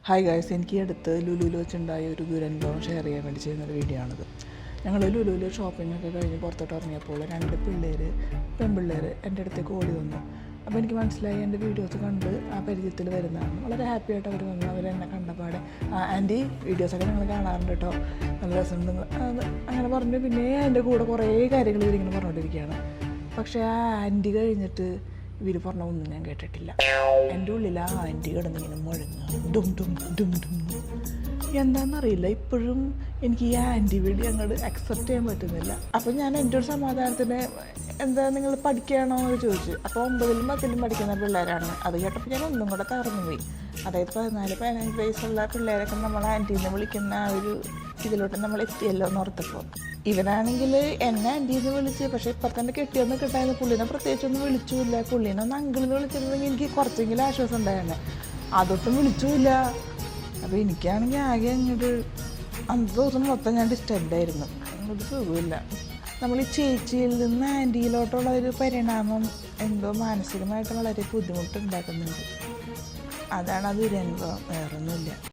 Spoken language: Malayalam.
ഹായ് ഗായ്സ്, എനിക്ക് അടുത്ത് ലുലുവിൽ വെച്ചുണ്ടായ ഒരു ദുരനുഭവം ഷെയർ ചെയ്യാൻ വേണ്ടി ചെയ്യുന്നൊരു വീഡിയോ ആണിത്. ഞങ്ങൾ ലുലുവിൽ ഷോപ്പിംഗ് ഒക്കെ കഴിഞ്ഞ് പുറത്തോട്ട് ഇറങ്ങിയപ്പോൾ 2 പെൺപിള്ളേർ എൻ്റെ അടുത്തേക്ക് ഓടി വന്നു. അപ്പോൾ എനിക്ക് മനസ്സിലായി എൻ്റെ വീഡിയോസ് കണ്ട് ആ പരിചയത്തിൽ വരുന്നതാണ്. വളരെ ഹാപ്പി ആയിട്ട് അവർ വന്നു. അവരെന്നെ കണ്ടപാടെ ആൻറ്റി വീഡിയോസൊക്കെ ഞങ്ങൾ കാണാറുണ്ട് കേട്ടോ, നല്ല രസമുണ്ട് അങ്ങനെ പറഞ്ഞു. പിന്നെ എൻ്റെ കൂടെ കുറേ കാര്യങ്ങൾ ഇവരിങ്ങനെ പറഞ്ഞുകൊണ്ടിരിക്കുകയാണ്. പക്ഷേ ആ ആൻറ്റി കഴിഞ്ഞിട്ട് ഇവർ പറഞ്ഞ ഒന്നും ഞാൻ കേട്ടിട്ടില്ല. എൻ്റെ ഉള്ളിൽ ആ ആൻറ്റി കിടന്നിങ്ങനെ മുഴങ്ങുക, ഡും ഡും ഡും ഡും. എന്താണെന്നറിയില്ല, ഇപ്പോഴും എനിക്ക് ഈ ആൻറ്റി വീഡിയോ അങ്ങോട്ട് അക്സെപ്റ്റ് ചെയ്യാൻ പറ്റുന്നില്ല. അപ്പോൾ ഞാൻ എൻ്റെ ഒരു സമാധാനത്തിന് എന്താ നിങ്ങൾ പഠിക്കുകയാണോ എന്ന് ചോദിച്ചു. അപ്പോൾ 9ലും 10ലും പഠിക്കുന്ന പിള്ളേരാണ്. അത് കേട്ടപ്പോൾ ഞാൻ ഒന്നും കൂടെ തകർന്നു പോയി. അതായത് 14-15 വയസ്സുള്ള പിള്ളേരൊക്കെ നമ്മൾ ആൻറ്റീനെ വിളിക്കുന്ന ആ ഒരു ഇതിലോട്ട് നമ്മൾ എത്തിയല്ലോ എന്ന് ഓർത്തപ്പോൾ. ഇവനാണെങ്കിൽ എന്നെ ആൻറ്റീന്ന് വിളിച്ച്, പക്ഷേ ഇപ്പം തന്നെ കെട്ടിയൊന്ന് കിട്ടായിരുന്നു. പുള്ളിനെ പ്രത്യേകിച്ചൊന്നും വിളിച്ചില്ല. പുള്ളീനെ ഒന്ന് അങ്കിളിന്ന് വിളിച്ചിരുന്നെങ്കിൽ എനിക്ക് കുറച്ചെങ്കിലും ആശ്വാസം ഉണ്ടായിരുന്നു. അതൊട്ടും വിളിച്ചില്ല. അപ്പോൾ എനിക്കാണെങ്കിൽ ആകെ അങ്ങോട്ട് അന്നത്തെ ദിവസം മൊത്തം ഞാൻ ഡിസ്റ്റർബ്ഡായിരുന്നു. അങ്ങോട്ട് സുഖമില്ല. നമ്മൾ ഈ ചേച്ചിയിൽ നിന്ന് ആൻറ്റിയിലോട്ടുള്ള ഒരു പരിണാമം എന്തോ മാനസികമായിട്ട് വളരെ ബുദ്ധിമുട്ടുണ്ടാക്കുന്നുണ്ട്. അതാണ് ആ ദുരനുഭവം, വേറൊന്നുമില്ല.